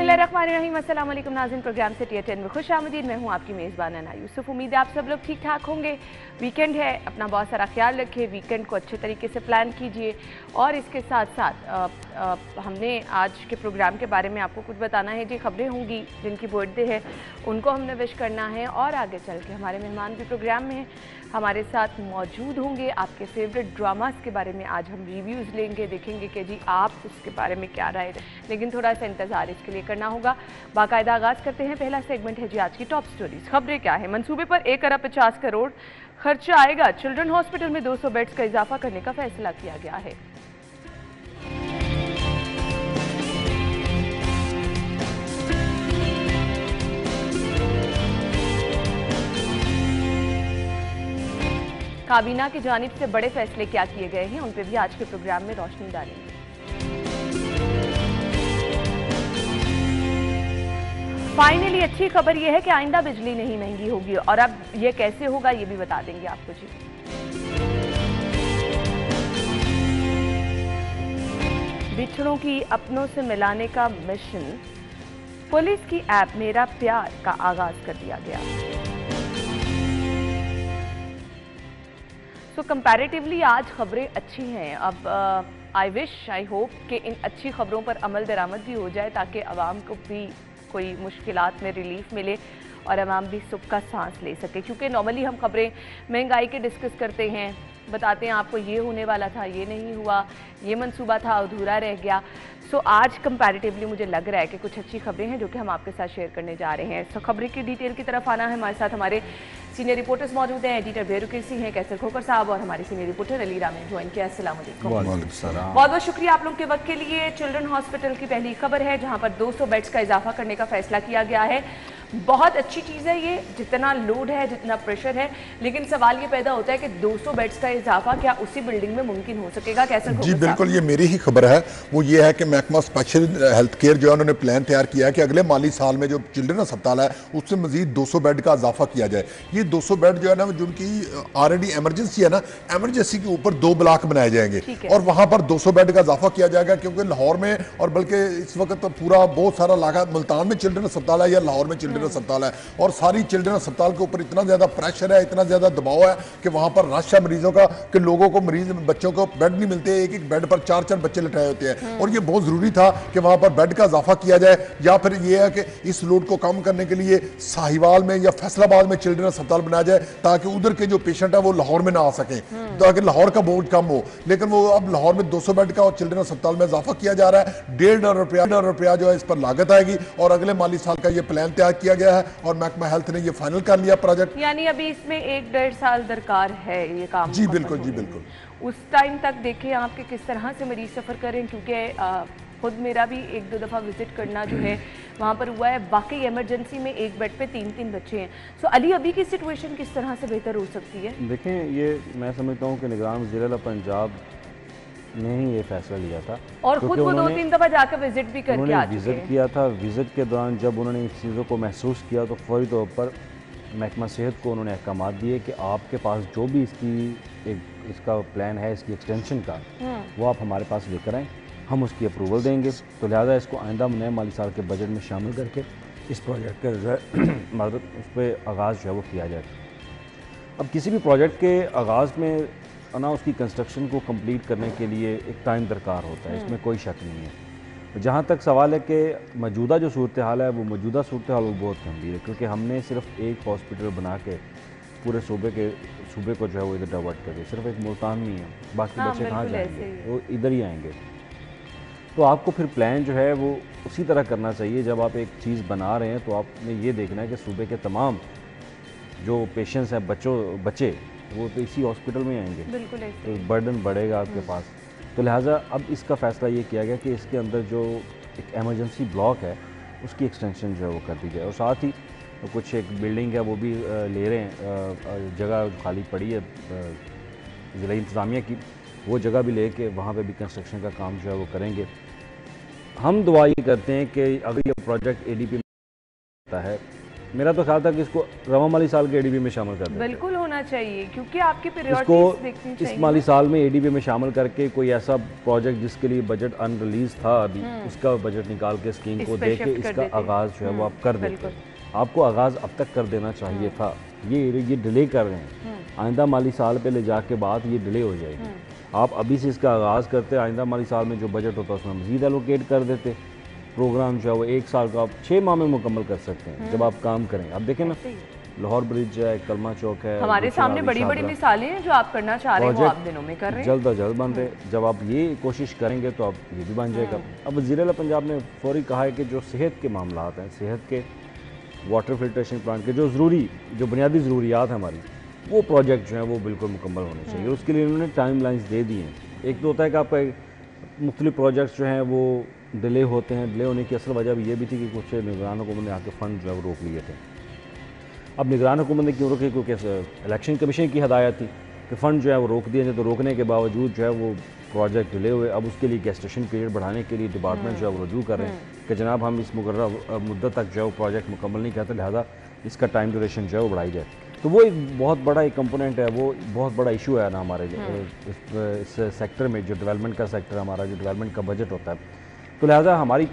बिस्मिल्लाहिर्रहमानिर्रहीम। अस्सलाम वालेकुम नाज़रीन, प्रोग्राम से टी10 में खुश आमदीद। मैं हूँ आपकी मेज़बान अना यूसुफ। उम्मीद है आप सब लोग ठीक ठाक होंगे। वीकेंड है, अपना बहुत सारा ख्याल रखिए, वीकेंड को अच्छे तरीके से प्लान कीजिए। और इसके साथ साथ हमने आज के प्रोग्राम के बारे में आपको कुछ बताना है। जी, खबरें होंगी, जिनकी बर्थडे है उनको हमने विश करना है। और आगे चल के हमारे मेहमान भी प्रोग्राम में हमारे साथ मौजूद होंगे। आपके फेवरेट ड्रामास के बारे में आज हम रिव्यूज़ लेंगे, देखेंगे कि जी आप उसके बारे में क्या राय है। लेकिन थोड़ा सा इंतज़ार इसके लिए करना होगा। बाकायदा आगाज़ करते हैं। पहला सेगमेंट है जी आज की टॉप स्टोरीज। खबरें क्या है? मंसूबे पर 1 अरब 50 करोड़ खर्चा आएगा। चिल्ड्रन हॉस्पिटल में 200 बेड्स का इजाफा करने का फैसला किया गया है। काबीना की जानिब से बड़े फैसले क्या किए गए हैं, उन पर भी आज के प्रोग्राम में रोशनी डालेंगे। फाइनली अच्छी खबर यह है कि आइंदा बिजली नहीं महंगी होगी। और अब यह कैसे होगा ये भी बता देंगे आपको जी। बिछड़ों की अपनों से मिलाने का मिशन, पुलिस की ऐप मेरा प्यार का आगाज कर दिया गया। तो कंपैरेटिवली आज खबरें अच्छी हैं। अब आई होप कि इन अच्छी खबरों पर अमल दरामद भी हो जाए, ताकि आवाम को भी कोई मुश्किलात में रिलीफ मिले और आवाम भी सुख का सांस ले सके। क्योंकि नॉर्मली हम खबरें महंगाई के डिस्कस करते हैं, बताते हैं आपको ये होने वाला था, ये नहीं हुआ, ये मंसूबा था अधूरा रह गया। सो आज कंपैरेटिवली मुझे लग रहा है कि कुछ अच्छी खबरें हैं जो कि हम आपके साथ शेयर करने जा रहे हैं। सो खबरें की डिटेल की तरफ आना है। हमारे साथ हमारे सीनियर रिपोर्टर्स मौजूद हैं। एडिटर बेरुकिसी हैं, कैसर खोकर साहब, और हमारी सीनियर रिपोर्टर अलीरा में ज्वाइन किया। अस्सलाम वालेकुम। बहुत बहुत शुक्रिया आप लोग के वक्त के लिए। चिल्ड्रन हॉस्पिटल की पहली खबर है, जहां पर 200 बेड्स का इजाफा करने का फैसला किया गया है। बहुत अच्छी चीज़ है ये, जितना लोड है, जितना प्रेशर है। लेकिन सवाल ये पैदा होता है कि 200 बेड्स का इजाफा क्या उसी बिल्डिंग में मुमकिन हो सकेगा? कैसे? जी बिल्कुल, ये मेरी ही खबर है। वो ये है कि महकमा स्पेशल हेल्थ केयर जो है उन्होंने प्लान तैयार किया है कि अगले माली साल में जो चिल्ड्रन अस्पताल है उससे मजीद 200 बेड का इजाफा किया जाए। ये 200 बेड जो है ना, जिनकी ऑलरेडी एमरजेंसी है ना, एमरजेंसी के ऊपर 2 ब्लॉक बनाए जाएंगे और वहां पर 200 बेड का इजाफा किया जाएगा। क्योंकि लाहौर में, और बल्कि इस वक्त पूरा बहुत सारा इलाका, मुल्तान में चिल्ड्रन अस्पताल है या लाहौर में चिल्ड्रन अस्पताल है, और सारी चिल्ड्रन अस्पताल के ऊपर इतना ज्यादा प्रेशर है, इतना ज्यादा दबाव है कि वहां पर रश है मरीजों का, कि लोगों को, मरीज बच्चों को बेड नहीं मिलते। एक एक बेड पर 4-4 बच्चे लटाए होते हैं। और ये बहुत जरूरी था कि वहां पर बेड का इजाफा किया जाए। या फिर यह है कि इस लोड को कम करने के लिए साहिवाल में या फैसलाबाद में चिल्ड्रन अस्पताल बनाया जाए, ताकि उधर के जो पेशेंट है वो लाहौर में ना आ सके, ताकि लाहौर का बोझ कम हो। लेकिन वो अब लाहौर में 200 बेड का और चिल्ड्रन अस्पताल में इजाफा किया जा रहा है। 1.5 रुपया जो है इस पर लागत आएगी, और अगले माली साल का ये प्लान तैयार किया गया है और महकमा हेल्थ ने ये फाइनल कर लिया प्रोजेक्ट। यानी अभी इसमें 1-1.5 साल दरकार है ये काम। जी बिल्कुल, जी बिल्कुल। उस टाइम तक देखें आपके किस तरह से मरीज सफ़र करें, क्योंकि खुद मेरा भी 1-2 दफ़ा विजिट करना जो है वहाँ पर हुआ है। वाकई इमरजेंसी में एक बेड पे 3-3 बच्चे हैं। सो अली, अभी की सिचुएशन किस तरह से बेहतर हो सकती है? देखें, ये मैं समझता हूँ कि निगरान वज़ीर पंजाब ने ही ये फैसला लिया था, और खुद वो 2-3 दफ़ा जाकर विजिट भी करके आ चुके हैं। विजिट किया था। विजिट के दौरान जब उन्होंने इन चीज़ों को महसूस किया तो फौरी तौर पर महकमा सेहत को उन्होंने अहकाम दिए कि आपके पास जो भी इसका प्लान है, इसकी एक्सटेंशन का, वो आप हमारे पास लेकर आएँ, हम उसकी अप्रूवल देंगे। तो लिहाजा इसको आइंदा नए माली साल के बजट में शामिल करके इस प्रोजेक्ट का मतलब उस पर आगाज़ जो है वो किया जाए। अब किसी भी प्रोजेक्ट के आगाज़ में ना उसकी कंस्ट्रक्शन को कंप्लीट करने के लिए एक टाइम दरकार होता है, इसमें कोई शक नहीं है। जहाँ तक सवाल है कि मौजूदा जो सूरत हाल है, वो मौजूदा सूरत हाल वो बहुत गंभीर है, क्योंकि हमने सिर्फ एक हॉस्पिटल बना के पूरे सूबे को जो है वो इधर डाइवर्ट कर दिया। सिर्फ एक मुल्तान नहीं है, बाकी बच्चे कहाँ जाएंगे? वो इधर ही आएंगे। तो आपको फिर प्लान जो है वो उसी तरह करना चाहिए। जब आप एक चीज़ बना रहे हैं तो आपने ये देखना है कि सूबे के तमाम जो पेशेंट्स हैं, बच्चे वो तो इसी हॉस्पिटल में आएंगे, तो बर्डन बढ़ेगा आपके पास। तो लिहाजा अब इसका फ़ैसला ये किया गया कि इसके अंदर जो एक एमरजेंसी ब्लॉक है उसकी एक्सटेंशन जो है वो कर दी जाए। और साथ ही कुछ एक बिल्डिंग है वो भी ले रहे हैं, जगह खाली पड़ी है ज़िला इंतज़ामिया की, वो जगह भी लेके वहाँ पे भी कंस्ट्रक्शन का काम जो है वो करेंगे। हम दुआ ये करते हैं कि अगर ये प्रोजेक्ट ADP में होता है, मेरा तो ख्याल था कि इसको रवा माली साल के ADP में शामिल कर दें। बिल्कुल होना होना चाहिए, क्योंकि आपकी इसको प्रायोरिटीज देखनी चाहिए। इस माली साल में एडीबी में शामिल करके कोई ऐसा प्रोजेक्ट जिसके लिए बजट अनरिलीज था अभी, उसका बजट निकाल के स्कीम को दे के इसका आगाज़ जो है वो आप कर देते। आपको आगाज़ अब तक कर देना चाहिए था। ये डिले कर रहे हैं, आइंदा माली साल पे ले जाके बाद ये डिले हो जाएगी। आप अभी से इसका आगाज़ करते, आइंदा माली साल में जो बजट होता है उसमें मज़ीद एलोकेट कर देते। प्रोग्राम जो है वो 1 साल का आप 6 माह में मुकम्मल कर सकते हैं जब आप काम करें। अब देखें ना, लाहौर ब्रिज है, कलमा चौक है, हमारे सामने बड़ी बड़ी मिसालें हैं जो आप करना चाह रहे हैं, वो आप दिनों में कर रहे हैं। जल्द अज जल्द बन रहे। जब आप ये कोशिश करेंगे तो आप ये भी बन जाएगा। अब वज़ीर आला पंजाब ने फौरी कहा है कि जो सेहत के मामलात हैं, सेहत के वाटर फिल्ट्रेशन प्लांट के जो बुनियादी ज़रूरियात हैं हमारी, वो प्रोजेक्ट जो हैं वो बिल्कुल मुकम्मल होने चाहिए। उसके लिए उन्होंने टाइम लाइन्स दे दी हैं। एक तो होता है कि आपका मुख्तलिफ प्रोजेक्ट्स जो हैं वो डिले होते हैं। डिले होने की असल वजह भी ये भी थी कि कुछ निगरान हुकूमत ने आके फ़ंड जो है वो रोक लिए थे। अब निगरान हुकूमत ने क्यों रोके? क्योंकि इलेक्शन कमीशन की हदायत थी कि फ़ंड जो है वो रोक दिए जाए। तो रोकने के बावजूद जो है वो प्रोजेक्ट डिले हुए। अब उसके लिए गेस्टेशन पीरियड बढ़ाने के लिए डिपार्टमेंट जो है वो रजू कर रहे हैं कि जनाब हम इस मुकर्रर मुद्दत तक जो है वो प्रोजेक्ट मुकम्मल नहीं करते, लिहाजा इसका टाइम ड्यूरेशन जो है वो बढ़ाई जाए। तो वो एक बहुत बड़ा एक कंपोनेंट है, वो बहुत बड़ा इशू है ना हमारे लिए इस सेक्टर में, जो डेवलपमेंट का सेक्टर हमारा, जो डेवलपमेंट का बजट होता है। तो लिहाजा हमारी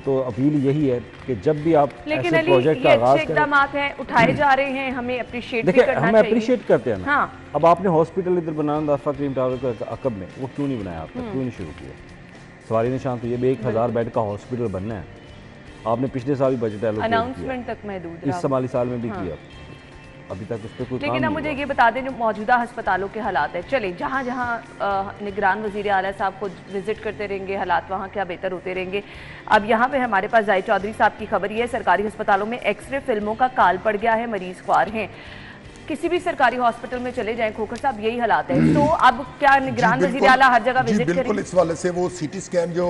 तो अपील यही है कि जब भी आप ऐसे प्रोजेक्ट का आगाज़ करें, इकदाम हैं उठाए जा रहे हैं, हमें अप्रिशिएट भी करना चाहिए। हमें अप्रिशिएट करते हैं ना। हाँ। अब आपने हॉस्पिटल इधर बनाना दाफा क्रीम टावर का अकब में, वो क्यों नहीं बनाया आपने? क्यों नहीं शुरू किया? सवारी निशान तो ये भी 1000 बेड का हॉस्पिटल बनना है। आपने पिछले साल भी बजट एलोकेट अनाउंसमेंट तक महदूद, इस माली साल में भी किया, अभी तक उस पर कोई काम लेकिन अब मुझे ये बता दें जो मौजूदा अस्पतालों के हालात है। चले जहाँ जहाँ निगरान वज़ीर आला साहब को विजिट करते रहेंगे, हालात वहाँ क्या बेहतर होते रहेंगे। अब यहाँ पे हमारे पास जाहिद चौधरी साहब की खबर ये है, सरकारी अस्पतालों में एक्सरे फिल्मों का काल पड़ गया है, मरीज ख्वार हैं। किसी भी सरकारी हॉस्पिटल में चले जाएं खोखर साहब, यही हालात है। तो अब क्या निगरान वज़ीर आला हर जगह विजिट करेंगे? बिल्कुल, इस वाले से वो सीटी स्कैन जो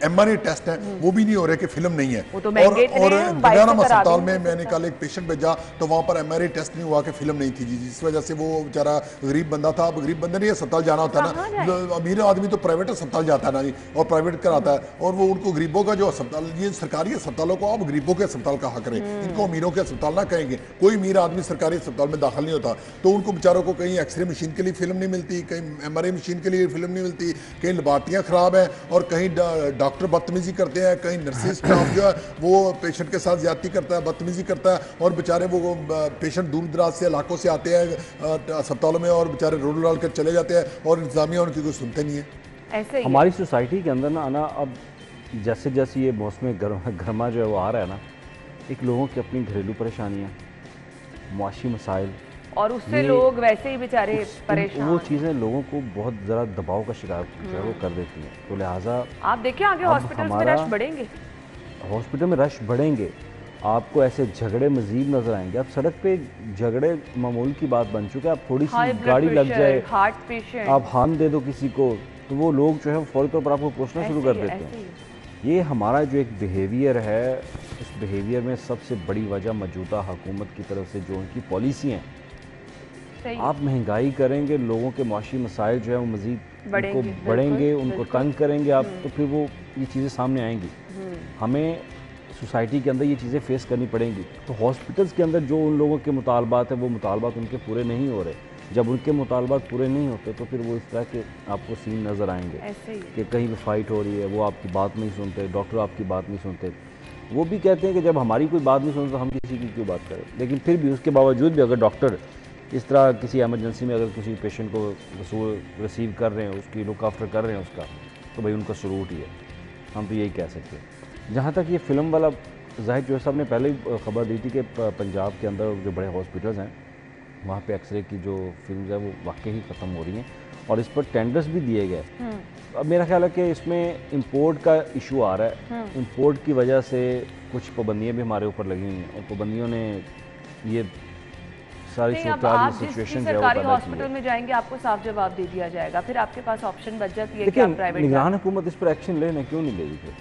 एमआरआई टेस्ट है वो भी नहीं हो रहे कि फिल्म नहीं है। वो तो महंगे और जगाराम अस्पताल में मैंने कल एक पेशेंट भेजा तो वहाँ पर एमआरआई टेस्ट नहीं हुआ कि फिल्म नहीं थी जी, जिस वजह से वो बेचारा गरीब बंदा था। अब गरीब बंदे नहीं अस्पताल जाना होता ना, अमीर आदमी तो प्राइवेट अस्पताल जाता है ना जी, और प्राइवेट कराता है। और वो उनको गरीबों का जो अस्पताल, ये सरकारी अस्पतालों को आप गरीबों के अस्पताल कहा करें, इनको अमीरों के अस्पताल ना कहेंगे। कोई अमीर आदमी सरकारी अस्पताल में दाखिल नहीं होता, तो उनको बेचारों को कहीं एक्सरे मशीन के लिए फिल्म नहीं मिलती, कहीं एमआरआई मशीन के लिए फिल्म नहीं मिलती, कहीं लेबॉर्टरियाँ ख़राब हैं और कहीं डॉक्टर बदतमीजी करते हैं, कहीं नर्सिस स्टाफ जो है वो पेशेंट के साथ ज्यादती करता है, बदतमीजी करता है। और बेचारे वो पेशेंट दूर दराज से इलाकों से आते हैं अस्पतालों में और बेचारे रोड डाल कर चले जाते हैं और इंतजामिया उनकी कोई सुनते नहीं है। ऐसे हमारी सोसाइटी के अंदर ना अब जैसे जैसे ये मौसम गर्मा जो है वो आ रहा है ना, एक लोगों की अपनी घरेलू परेशानियाँ, मुआशी मसाइल, और उससे लोग वैसे ही बेचारे परेशान, वो चीज़ें लोगों को बहुत ज़रा दबाव का शिकार जो है वो कर देती हैं। तो लिहाजा आप देखिए आगे हॉस्पिटल में रश बढ़ेंगे, हॉस्पिटल में रश बढ़ेंगे, आपको ऐसे झगड़े मजीद नजर आएंगे। अब सड़क पे झगड़े मामूल की बात बन चुके हैं। आप थोड़ी सी गाड़ी लग जाए, हार्ट पेशेंट, आप हार्म दे दो किसी को, तो वो लोग जो है फौरी तौर पर आपको पूछना शुरू कर देते हैं। ये हमारा जो एक बिहेवियर है, इस बिहेवियर में सबसे बड़ी वजह मौजूदा हुकूमत की तरफ से जो उनकी पॉलिसी हैं, आप महंगाई करेंगे, लोगों के माशी मसाइल जो है वो मज़ीद बढ़ेंगे, उनको तंग करेंगे आप, तो फिर वो ये चीज़ें सामने आएंगी। हमें सोसाइटी के अंदर ये चीज़ें फेस करनी पड़ेंगी। तो हॉस्पिटल्स के अंदर जो उन लोगों के मुतालबात हैं वो मुतालबात उनके पूरे नहीं हो रहे। जब उनके मुतालबात पूरे नहीं होते तो फिर वो इस तरह के आपको सीन नज़र आएंगे कि कहीं भी फाइट हो रही है, वो आपकी बात नहीं सुनते, डॉक्टर आपकी बात नहीं सुनते। वो भी कहते हैं कि जब हमारी कोई बात नहीं सुनते तो हम किसी की क्यों बात करें। लेकिन फिर भी उसके बावजूद भी अगर डॉक्टर इस तरह किसी एमरजेंसी में अगर किसी पेशेंट को रिसीव कर रहे हैं, उसकी लुक आफ्टर कर रहे हैं उसका, तो भाई उनका सलूट ही है। हम तो यही कह सकते हैं। जहाँ तक ये फ़िल्म वाला, जाहिद जो साहब ने पहले ही खबर दी थी कि पंजाब के अंदर जो बड़े हॉस्पिटल्स हैं वहाँ पे एक्सरे की जो फिल्म है वो वाकई ही ख़त्म हो रही हैं और इस पर टेंडर्स भी दिए गए। अब मेरा ख्याल है कि इसमें इंपोर्ट का इशू आ रहा है। इंपोर्ट की वजह से कुछ पाबंदियाँ भी हमारे ऊपर लगी हुई हैं और पाबंदियों ने ये सारी सिचुएशन सरकारी हॉस्पिटल में जाएंगे आपको साफ जवाब दे दिया जाएगा, फिर आपके पास ऑप्शन बच जाती है कि आप प्राइवेट। निगरान हुकूमत इस पर एक्शन लेना क्यों नहीं लेगी? फिर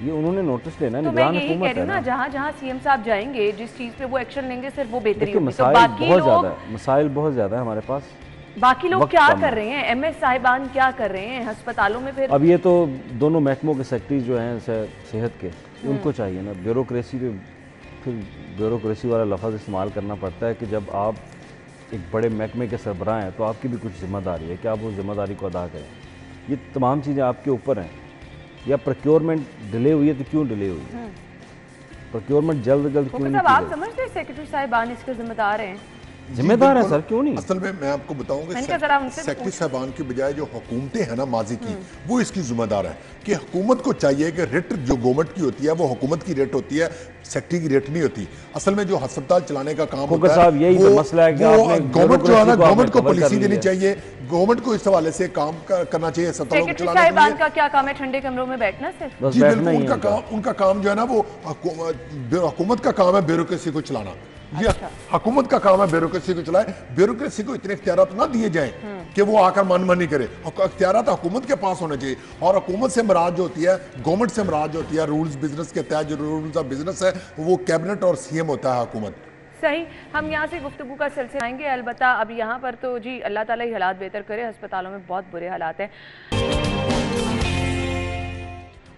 ये उन्होंने नोटिस लेना है। तो निगरान मैं यही कह रही हूँ ना, जहाँ जहाँ सीएम साहब जाएंगे जिस चीज पे वो एक्शन लेंगे सिर्फ वो बेहतरी होगी। तो बाकी लोग, मसाइल बहुत ज्यादा है हमारे पास। बाकी लोग क्या कर रहे हैं, एमएस साहिबान क्या कर रहे हैं अस्पतालों में? फिर अब ये तो दोनों महकमों के सेक्रेटरी जो हैं सेहत के, उनको चाहिए ना, ब्यूरोक्रेसी पे फिर ब्यूरोक्रेसी वाला लफ्ज़ इस्तेमाल करना पड़ता है कि जब आप एक बड़े महकमे के सरबराह हैं तो आपकी भी कुछ जिम्मेदारी है कि आप उस जिम्मेदारी को अदा करें। ये तमाम चीज़ें आपके ऊपर हैं। या प्रोक्योरमेंट डिले हुई है तो क्यों डिले हुई है? प्रोक्योरमेंट जल्द क्यों नहीं की आप गई? समझते हैं सेक्रेटरी साहिबान इसके जिम्मेदार हैं? जिम्मेदार है सर, क्यों नहीं? असल में मैं आपको बताऊंगा मैंने कहा जरा उनसे सेक्रेटरी साहबान की बजाय जो हुकूमतें हैं ना माजी की, वो इसकी जिम्मेदार है कि हुकूमत को चाहिए कि रेट जो गवर्नमेंट की होती है वो हुकूमत की रेट होती है, सेक्रेटरी की रेट नहीं होती। असल में जो अस्पताल चलाने का काम होता है साहब यही तो मसला है कि आपने गवर्नमेंट जो है ना, गवर्नमेंट को cover कर पॉलिसी लिया देनी है। चाहिए, गवर्नमेंट को इस हवाले से काम करना चाहिए अस्पतालों को सेक्रेटरी चलाने के साहिबान लिए। का क्या काम है? ठंडे कमरों में बैठना सिर्फ? बस जी बैठना बिल्कुल, ही है उनका काम जो है ना वो हुकूमत का काम है ब्यूरोक्रेसी को चलाना। ये हुकूमत का काम है ब्यूरोक्रेसी को चलाए। ब्यूरोक्रेसी को इतने इख्तियारात ना दिए जाएं कि वो आकर मनमानी करे। इख्तियारात हुकूमत के पास होने चाहिए, और हुकूमत से मुराद जो होती है, गवर्नमेंट से मुराद जो होती है, रूल्स बिजनेस के तहत जो रूल्स ऑफ बिजनेस है वो कैबिनेट और सीएम होता है, हुकूमत। सही, हम यहाँ से गुफ्तगू का सिलसिला आएंगे। अलबत्ता अब यहाँ पर तो जी अल्लाह ताला ही हालात बेहतर करे, अस्पतालों में बहुत बुरे हालात हैं।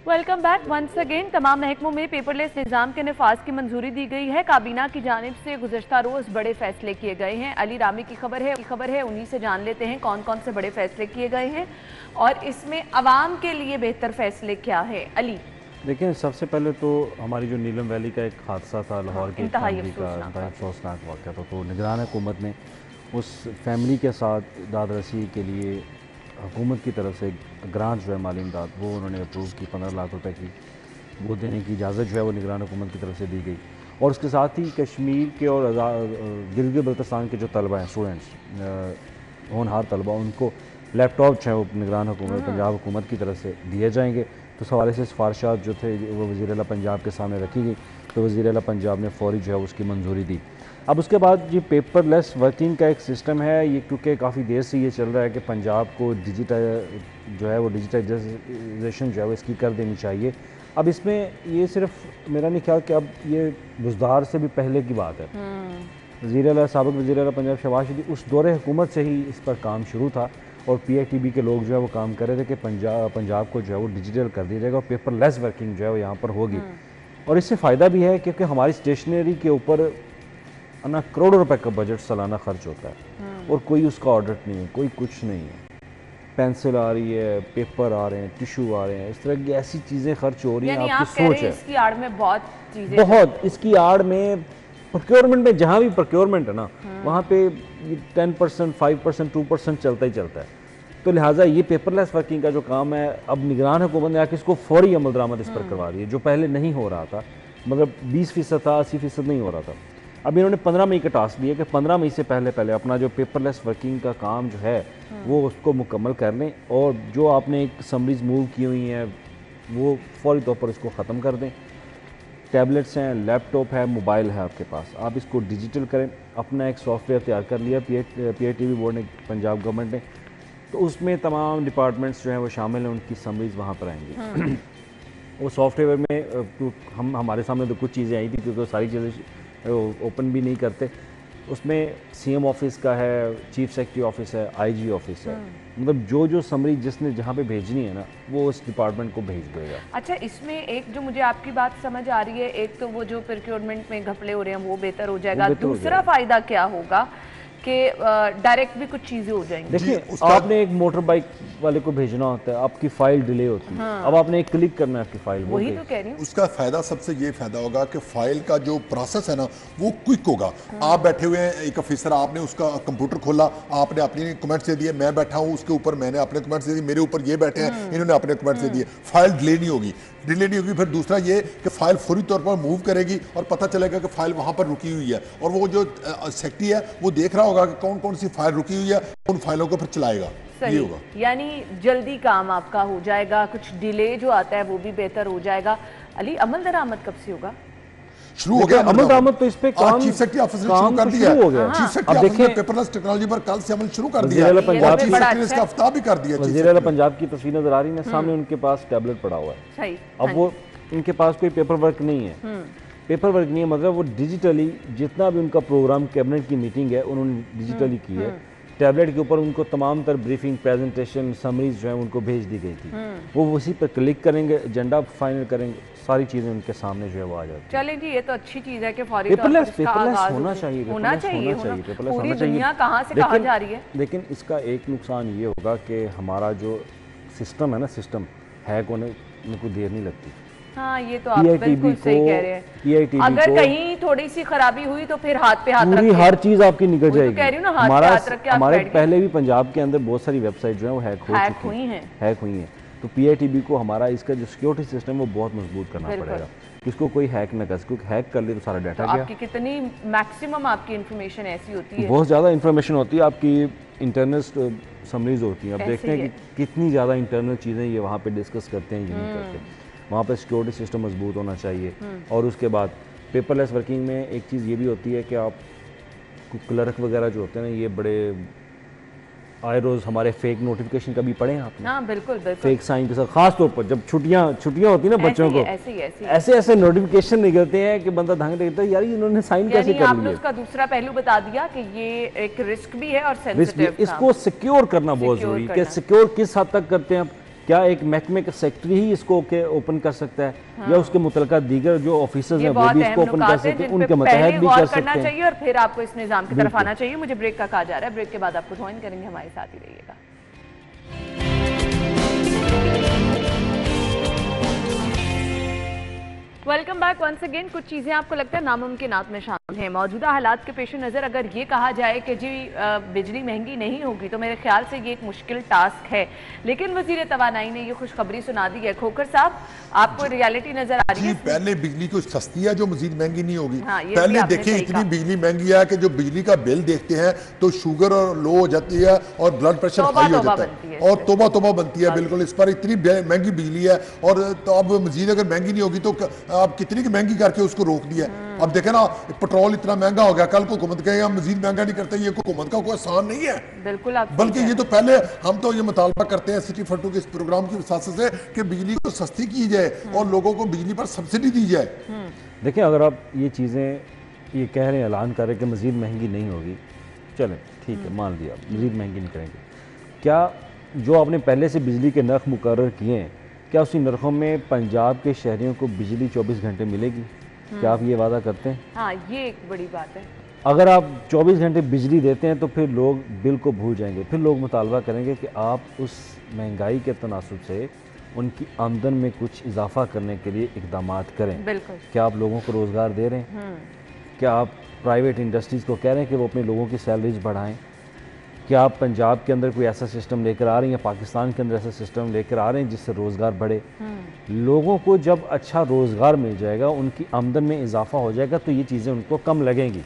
Welcome back once again. तमाम महकमों में पेपरलेस निज़ाम के नफाज की मंजूरी दी गई है। काबीना की जानिब से गुज़श्ता रोज़ बड़े फैसले किए गए हैं। अली रामी की खबर है, उन्हीं से जान लेते हैं कौन कौन से बड़े फैसले किए गए हैं और इसमें अवाम के लिए बेहतर फैसले क्या है। अली, देखिए, सबसे पहले तो हमारी जो नीलम वैली का एक हादसा था, लाहौर की इंतहाई फैमिली का अफसोसनाक इंतहाई अफसोसनाक वाक़या था, तो निगरान हुकूमत ने उस फैमिली के साथ दाद रसी के लिए हुकूमत की तरफ से ग्रांट जो है माली इमदाद वो उन्होंने अप्रूव की, 15 लाख रुपए की, वो देने की इजाज़त जो है वो निगरान हुकूमत की तरफ से दी गई। और उसके साथ ही कश्मीर के और गिलगित बल्तिस्तान के जो तलबा हैं, स्टूडेंट्स, होनहार तलबा, उनको लैपटॉप जो है वो निगरान हुकूमत पंजाब हुकूमत की तरफ से दिए जाएंगे। तो इस हवाले से सिफारिशात जो थे वो वज़ीर आला पंजाब के सामने रखी गई, तो वज़ीर आला पंजाब ने फौरी जो है उसकी मंजूरी दी। अब उसके बाद ये पेपरलेस वर्किंग का एक सिस्टम है, ये क्योंकि काफ़ी देर से ये चल रहा है कि पंजाब को डिजिटाइजेशन जो है वो इसकी कर देनी चाहिए। अब इसमें ये सिर्फ मेरा नहीं ख्याल कि अब ये बुज़दार से भी पहले की बात है। साबिक़ वज़ीर आला पंजाब शहबाज शरीफ उस दौरे हुकूमत से ही इस पर काम शुरू था और PITB के लोग जो है वो काम कर रहे थे कि पंजाब को जो है वो डिजिटल कर दिया जाएगा और पेपरलेस वर्किंग जो है वो यहाँ पर होगी। और इससे फ़ायदा भी है क्योंकि हमारी स्टेशनरी के ऊपर ना करोड़ों रुपए का बजट सालाना खर्च होता है और कोई उसका ऑडिट नहीं है, कोई कुछ नहीं है। पेंसिल आ रही है, पेपर आ रहे हैं, टिशू आ रहे हैं, इस तरह की ऐसी चीज़ें खर्च हो रही हैं। आपकी सोच है इसकी आड़ में बहुत चीज़ें, बहुत इसकी आड़ में प्रोक्योरमेंट में, जहाँ भी प्रोक्योरमेंट है ना वहाँ पे 10%, 5%, 2% चलता ही चलता है। तो लिहाजा ये पेपरलेस वर्किंग का जो काम है, अब निगरान हुकूमत ने आके इसको फौरी अमल दरामद इस पर करवा दी है, जो पहले नहीं हो रहा था। मतलब 20% था, 80% नहीं हो रहा था। अब इन्होंने 15 मई का टास्क दिया कि 15 मई से पहले अपना जो पेपरलेस वर्किंग का काम जो है वो उसको मुकम्मल कर लें और जो आपने एक समरीज मूव की हुई हैं वो फौरी तौर पर इसको ख़त्म कर दें। टैबलेट्स हैं, लैपटॉप है, मोबाइल है आपके पास, आप इसको डिजिटल करें। अपना एक सॉफ्टवेयर तैयार कर लिया PITB बोर्ड ने, पंजाब गवर्नमेंट ने, तो उसमें तमाम डिपार्टमेंट्स जो हैं वो शामिल हैं, उनकी समरीज वहाँ पर आएंगी। वो सॉफ्टवेयर में हमारे सामने तो कुछ चीज़ें आई थी क्योंकि सारी चीज़ें ओपन भी नहीं करते। उसमें CM ऑफिस का है, चीफ सेक्रेटरी ऑफिस है, IG ऑफिस है, मतलब जो समरी जिसने जहाँ पे भेजनी है ना वो उस डिपार्टमेंट को भेज देगा। अच्छा, इसमें एक जो मुझे आपकी बात समझ आ रही है, एक तो वो जो प्रोक्योरमेंट में घपले हो रहे हैं वो बेहतर हो जाएगा, दूसरा फायदा क्या होगा कि डायरेक्ट भी कुछ चीजें हो जाएंगी। देखिए, आपने एक मोटर बाइक वाले को भेजना होता है, आपकी फाइल डिले होती है, अब आपने एक क्लिक करना है, आपकी फाइल वही तो कह रही हूँ। उसका फायदा सबसे ये फायदा होगा कि फाइल का जो प्रोसेस है ना वो क्विक होगा। आप बैठे हुए हैं, एक ऑफिसर, आपने उसका कंप्यूटर खोला, आपने अपनी कमेंट्स दे दिए, मैं बैठा हूँ उसके ऊपर, मैंने अपने कमेंट्स दे दिए, मेरे ऊपर ये बैठे हैं, इन्होंने अपने कमेंट्स दे दिए, फाइल डिले नहीं होगी। फिर दूसरा ये कि फाइल फौरी तौर पर मूव करेगी और पता चलेगा कि फाइल वहां पर रुकी हुई है और वो जो सेक्रेटरी है वो देख रहा होगा कि कौन कौन सी फाइल रुकी हुई है, उन फाइलों को फिर चलाएगा। ये होगा, यानी जल्दी काम आपका हो जाएगा, कुछ डिले जो आता है वो भी बेहतर हो जाएगा। अली, अमल दरामद कब से होगा? शुरू हो गया अमल दरामद, तो इस पे काम चीफ सेक्रेटरी ऑफिस ने शुरू कर दिया हो गया। चीफ सेक्रेटरी ऑफिस ने पेपरलेस टेक्नोलॉजी पर कल से अमल शुरू कर दिया। वज़ीर आला पंजाब चीफ सेक्रेटरी ने इसका हफ्ता भी कर दिया। वज़ीर आला पंजाब की तस्वीर नजर आ रही है, सामने उनके पास टैबलेट पड़ा हुआ है। सही। अब वो इनके पास कोई पेपर वर्क नहीं है, पेपर वर्क नहीं है, मतलब वो डिजिटली जितना भी उनका प्रोग्राम कैबिनेट की मीटिंग है उन्होंने डिजिटली की है। टैबलेट के ऊपर उनको तमाम तर ब्रीफिंग, प्रेजेंटेशन, समरीज जो है उनको भेज दी गई थी। वो उसी पर क्लिक करेंगे, एजेंडा फाइनल करेंगे, सारी चीज़ें उनके सामने जो है वो आ जाती है। चलिए जी, ये तो अच्छी चीज़ है कि फौरी तौर पर इसका आगाज़ होना चाहिए, पूरी दुनिया कहाँ से कहाँ जा रही है। लेकिन इसका एक नुकसान ये होगा कि हमारा जो सिस्टम है ना, सिस्टम हैक होने में कोई देर नहीं लगती। हाँ, ये तो आप बिल्कुल सही कह रहे हैं। अगर कहीं थोड़ी सी खराबी हुई तो फिर हाथ पे हाथ रख के हर चीज आपकी निकल जाएगी। कह रही हूँ ना, हाथ पे हाथ रख के हमारे पहले भी पंजाब के अंदर बहुत सारी वेबसाइट जो है वो हैक हुई हैं। तो पीआईटीबी को हमारा इसका जो सिक्योरिटी सिस्टम वो बहुत मजबूत करना पड़ेगा, किसको कोई हैक न कर सके, क्योंकि हैक कर ले तो सारा डाटा गया। आपकी कितनी मैक्सिमम आपकी इन्फॉर्मेशन ऐसी होती है, बहुत ज़्यादा इन्फॉर्मेशन होती है, आपकी इंटरनल समरीज होती हैं। अब देखते हैं कि कितनी ज़्यादा इंटरनल चीज़ें ये वहाँ पे डिस्कस करते हैं, ये नहीं करते। वहाँ पे सिक्योरिटी सिस्टम मजबूत होना चाहिए। और उसके बाद पेपरलेस वर्किंग में एक चीज़ ये भी होती है कि आप क्लर्क वगैरह जो होते हैं ना, ये बड़े आए रोज़ हमारे फेक नोटिफिकेशन कभी पढ़े हैं आपने? हाँ, बिल्कुल बिल्कुल। फेक साइन के साथ, खास तौर पर जब छुट्टियाँ होती है ना बच्चों को, ऐसे नोटिफिकेशन निकलते हैं कि बंदा धांग देखता है, यार इन्होंने साइन कैसे कर लिया। आपने उसका दूसरा पहलू बता दिया कि ये एक रिस्क भी है और सेंसिटिव। इसको सिक्योर करना बहुत जरूरी है। सिक्योर किस हद तक करते हैं? क्या एक महकमे का सेक्रेटरी ही इसको ओपन कर सकता है, या उसके मुतलका दीगर जो ऑफिसर्स हैं वो भी इसको ओपन कर सकते हैं, उनके मुताबिक भी कर सकते हैं। चाहिए और फिर आपको इस निजाम की तरफ आना चाहिए। मुझे ब्रेक का कहा जा रहा है, ब्रेक के बाद आपको ज्वाइन करेंगे, हमारे साथ ही रहिएगा। Welcome back once again. कुछ चीज़ें आपको लगता है नामुमकिनात में शामिल हैं। मौजूदा हालात के पेश नज़र अगर ये कहा जाए कि जी बिजली महंगी नहीं होगी तो मेरे ख्याल से ये एक मुश्किल टास्क है, लेकिन वज़ीर तवानाई ने ये खुशखबरी सुना दी है। खोखर साहब, आपको रियलिटी नज़र आ रही है? पहले बिजली कुछ सस्ती है जो मजीद महंगी नहीं होगी। हाँ, पहले देखिए इतनी बिजली महंगी है कि जो बिजली का बिल देखते हैं तो शुगर और लो हो जाती है और ब्लड प्रेशर हाई हो जाता है और तोबा तोबा बनती है। बिल्कुल इस पर इतनी महंगी बिजली है, और तो अब मजीद अगर महंगी नहीं होगी तो आप कितनी की महंगी करके उसको रोक दिया। अब देखें ना, पेट्रोल इतना महंगा हो गया, कल को हुकूमत कहेगा मजीद महंगा नहीं करते। ये हुकूमत का कोई आसान नहीं है, बिल्कुल। बल्कि ये तो पहले हम तो ये मुतालबा करते हैं सिटी फट्टू के इस प्रोग्राम की वजह से कि बिजली को सस्ती की जाए और लोगों को बिजली पर सब्सिडी दी जाए। देखिए, अगर आप ये चीज़ें ये कह रहे हैं, ऐलान कर रहे हैं कि मजीद महंगी नहीं होगी, चलें ठीक है, मान लिया मजीद महंगी नहीं करेंगे। क्या जो आपने पहले से बिजली के नर्ख मुकर्रर किए हैं, क्या उसी नरखों में पंजाब के शहरियों को बिजली 24 घंटे मिलेगी? क्या आप ये वादा करते हैं? हाँ, ये एक बड़ी बात है। अगर आप 24 घंटे बिजली देते हैं तो फिर लोग बिल को भूल जाएंगे, फिर लोग मुतालबा करेंगे कि आप उस महंगाई के तनासुब से उनकी आमदन में कुछ इजाफा करने के लिए इकदाम करें। बिल्कुल। क्या आप लोगों को रोज़गार दे रहे हैं? क्या आप प्राइवेट इंडस्ट्रीज़ को कह रहे हैं कि वो अपने लोगों की सैलरीज बढ़ाएं? क्या आप पंजाब के अंदर कोई ऐसा सिस्टम लेकर आ रहे हैं या पाकिस्तान के अंदर ऐसा सिस्टम लेकर आ रहे हैं जिससे रोज़गार बढ़े? लोगों को जब अच्छा रोज़गार मिल जाएगा, उनकी आमदन में इजाफा हो जाएगा, तो ये चीज़ें उनको कम लगेंगी।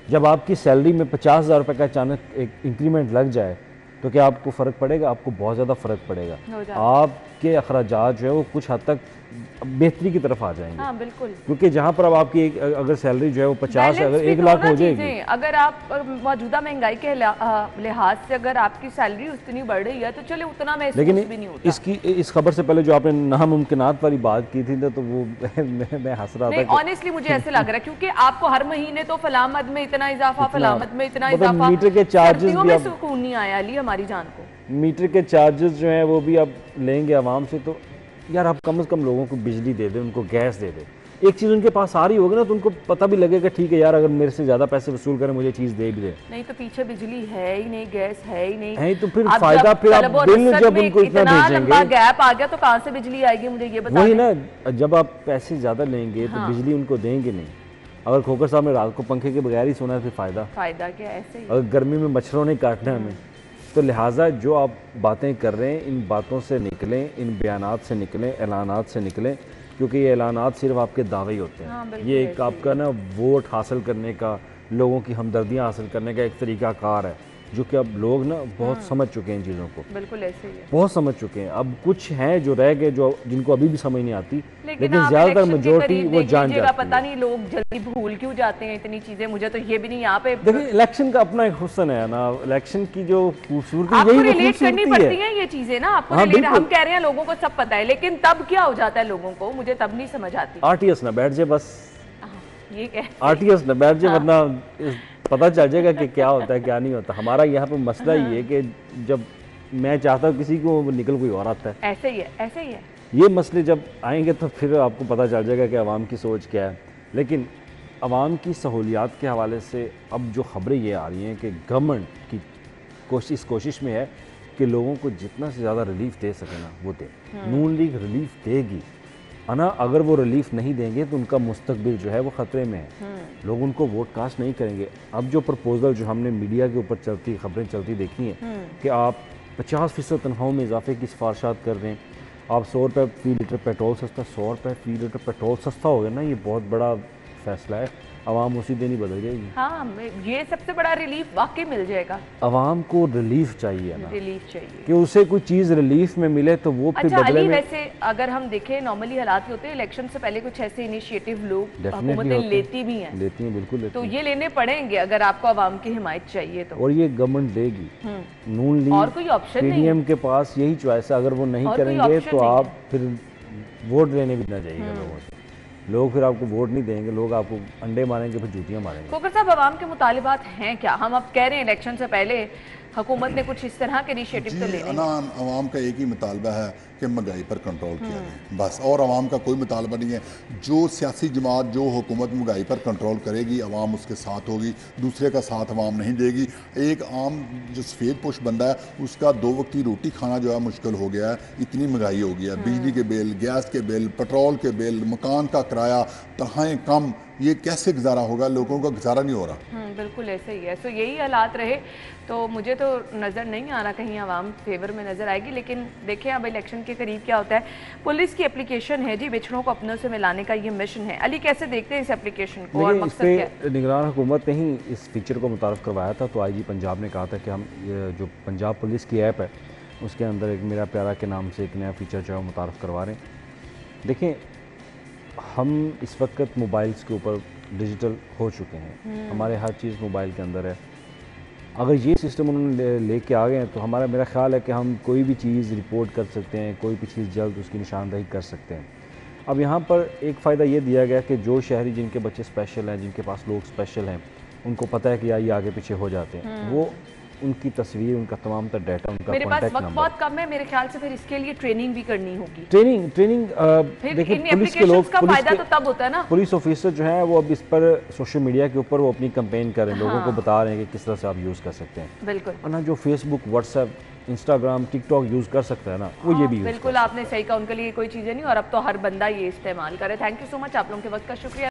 जब आपकी सैलरी में 50,000 रुपये का अचानक एक इंक्रीमेंट लग जाए तो क्या आपको फ़र्क पड़ेगा? आपको बहुत ज़्यादा फ़र्क पड़ेगा। आपके अखराजात जो है वो कुछ हद तक बेहतरी की तरफ आ जाएंगे। हाँ, बिल्कुल। क्योंकि जहाँ पर अब आपकी अगर सैलरी जो है वो 50 अगर 1 लाख हो जाएगी, अगर आप मौजूदा महंगाई के लिहाज से अगर आपकी सैलरी उतनी बढ़ रही है तो चले उतना महसूस भी नहीं होता। इस खबर से पहले जो आपने नामुमकिनात वाली बात की थी तो वो मैं हंस रहा था। ऑनेस्टली मुझे ऐसे लग रहा है क्योंकि आपको हर महीने तो फलामत में इतना इजाफा, फलामत में इतना इजाफा, मीटर के चार्जेस भी सुकून नहीं आया अली हमारी जान को। मीटर के चार्जेस जो हैं वो भी अब लेंगे आवाम से, तो यार आप कम से कम लोगों को बिजली दे दें, उनको गैस दे दें। एक चीज़ उनके पास आ रही होगी ना तो उनको पता भी लगेगा ठीक है यार, अगर मेरे से ज़्यादा पैसे वसूल करें मुझे चीज़ दे भी दे। नहीं तो पीछे बिजली है ही नहीं, गैस है ही नहीं, है तो फिर फायदा, फिर आप बिल जब उनको इतना भेजेंगे, गैप आ गया तो कहाँ से बिजली आएगी? मुझे ये बताओ। वही ना, जब आप पैसे ज़्यादा लेंगे तो बिजली उनको देंगे नहीं। अगर खोखर साहब ने रात को पंखे के बगैर ही सोना है फिर फ़ायदा क्या? ऐसे ही अगर गर्मी में मच्छरों ने काटना हमें, तो लिहाजा जो आप बातें कर रहे हैं इन बातों से निकलें, इन बयानात से निकलें, ऐलानात से निकलें, क्योंकि ये ऐलानात सिर्फ आपके दावे ही होते हैं। हाँ, ये एक आपका ना वोट हासिल करने का, लोगों की हमदर्दियाँ हासिल करने का एक तरीक़ाकार है, जो कि अब लोग ना बहुत समझ चुके हैं इन चीज़ों को। बिल्कुल ऐसे ही है, बहुत समझ चुके हैं। अब कुछ हैं जो रह गए, जो जिनको अभी भी समझ नहीं आती, लेकिन ज़्यादातर मेजॉरिटी वो जान जाती है। पता नहीं लोग जल्दी भूल क्यों जाते हैं इतनी चीज़ें, मुझे तो ये भी नहीं यहाँ पे। देखिए, इलेक्शन का अपना एक हुस्न है ना, इलेक्शन की जो खूबसूरती आपको रिलेट करनी पड़ती है ये चीज़ें ना, आपको रिलेट। हम कह रहे हैं लोगों को सब पता है, लेकिन तब क्या हो जाता है लोगों को, मुझे तब नहीं समझ आती। RTS ना बैठ जाए बस, ये क्या? RTS ना बैठ जाए, वरना पता चल जाएगा कि क्या होता है क्या नहीं होता। हमारा यहाँ पे मसला ये है कि जब मैं चाहता हूँ किसी को, निकल कोई और आता है। ऐसे ही है, ऐसे ही है। ये मसले जब आएंगे तो फिर आपको पता चल जाएगा कि अवाम की सोच क्या है। लेकिन अवाम की सहूलियात के हवाले से अब जो ख़बरें ये आ रही हैं कि गवर्नमेंट की कोशिश में है कि लोगों को जितना से ज़्यादा रिलीफ दे सके ना वो दे। नून लीग रिलीफ देगी, अना अगर वो रिलीफ नहीं देंगे तो उनका मुस्तकबिल जो है वो ख़तरे में है। लोग उनको वोट कास्ट नहीं करेंगे। अब जो प्रपोजल जो हमने मीडिया के ऊपर चलती खबरें चलती देखी हैं कि आप 50% तनख्वाहों में इजाफे की सिफारशात कर रहे हैं, आप 100 रुपये फ़ी लीटर पेट्रोल सस्ता, 100 रुपये फ़ी लीटर पेट्रोल सस्ता हो गया ना, ये बहुत बड़ा फैसला है। आवाम उसी दिन ही बदल जाएगी। हाँ, ये सबसे बड़ा रिलीफ वाकई मिल जाएगा। आवाम को रिलीफ चाहिए ना, रिलीफ चाहिए कि उसे कोई चीज़ रिलीफ में मिले तो वो फिर अच्छा बदले अली, में। वैसे अगर हम देखें नॉर्मली हालात होते हैं इलेक्शन से पहले कुछ ऐसे इनिशिएटिव लोग डेफिनेटली हुकूमतें लेती भी हैं, लेती हैं, बिल्कुल लेती तो हैं। ये लेने पड़ेंगे अगर आपको आवाम की हिमायत चाहिए तो। और ये गवर्नमेंट देगी। नून लीग और कोई ऑप्शन नहीं है। पीडीएम के पास यही चॉइस है, अगर वो नहीं और कोई करेंगे ऑप्शन तो नहीं आप फिर वोट लेने भी ना जाइएगा लोगों से। लोग फिर आपको वोट नहीं देंगे, लोग आपको अंडे मारेंगे, फिर जूतियां मारेंगे। खोकर साहब, आवाम के मुतालिबात हैं क्या? हम अब कह रहे हैं इलेक्शन से पहले हुकूमत ने कुछ इस तरह के इनिशिएटिव तो लेने अना अवाम का एक ही मुतालबा है कि महंगाई पर कंट्रोल किया जाए, बस। और अवाम का कोई मुतालबा नहीं है। जो सियासी जमात, जो हुकूमत महंगाई पर कंट्रोल करेगी, अवाम उसके साथ होगी, दूसरे का साथ अवाम नहीं देगी। एक आम जो सफ़ेद पोश बंदा है उसका 2 वक्त की रोटी खाना जो है मुश्किल हो गया है, इतनी महंगाई हो गई है। बिजली के बिल, गैस के बिल, पेट्रोल के बिल, मकान का किराया, तनख्वाहें कम, ये कैसे गुजारा होगा? लोगों का गुजारा नहीं हो रहा। बिल्कुल ऐसे ही है। सो यही हालात रहे तो मुझे तो नज़र नहीं आ रहा कहीं आवाम फेवर में नज़र आएगी। लेकिन देखें अब इलेक्शन के करीब क्या होता है। पुलिस की एप्लीकेशन है जी, बिछड़ों को अपनों से मिलाने का ये मिशन है। अली, कैसे देखते हैं इस एप्लीकेशन को और मकसद क्या है? निगरान हुकूमत ने ही इस फीचर को मुतारफ़ करवाया था। तो आईजी पंजाब ने कहा था कि हम ये जो पंजाब पुलिस की ऐप है उसके अंदर एक मेरा प्यारा के नाम से एक नया फीचर जो है मुतारफ़ करवा रहे हैं। देखें, हम इस वक्त मोबाइल्स के ऊपर डिजिटल हो चुके हैं, हमारे हर चीज़ मोबाइल के अंदर है। अगर ये सिस्टम उन्होंने लेके आ गए हैं तो मेरा ख्याल है कि हम कोई भी चीज़ रिपोर्ट कर सकते हैं, कोई भी चीज़ जल्द उसकी निशानदही कर सकते हैं। अब यहाँ पर एक फ़ायदा ये दिया गया कि जो शहरी जिनके बच्चे स्पेशल हैं, जिनके पास लोग स्पेशल हैं, उनको पता है कि ये आगे पीछे हो जाते हैं, वो उनकी तस्वीर, उनका तमाम तर डाटा, उनका मेरे पास कॉन्टैक्ट वक्त नंबर। बहुत कम है, मेरे ख्याल से फिर इसके लिए ट्रेनिंग भी करनी होगी। ट्रेनिंग फिर देखिए, इन पुलिस के एप्लीकेशंस लोग, का फायदा तो तब होता है ना। पुलिस ऑफिसर जो हैं वो अब इस पर सोशल मीडिया के ऊपर वो अपनी कैंपेन कर रहे हैं, लोगों को बता रहे हैं कि किस तरह से आप यूज़ कर सकते हैं। बिल्कुल। और ना जो Facebook, WhatsApp, Instagram, TikTok use कर सकता है ना, वो ये भी यूज़ बिल्कुल आपने सही कहा, उनके लिए कोई चीज़ें नहीं और अब तो हर बंदा ये इस्तेमाल करे। थैंक यू सो मच, आप लोगों के वक्त का शुक्रिया।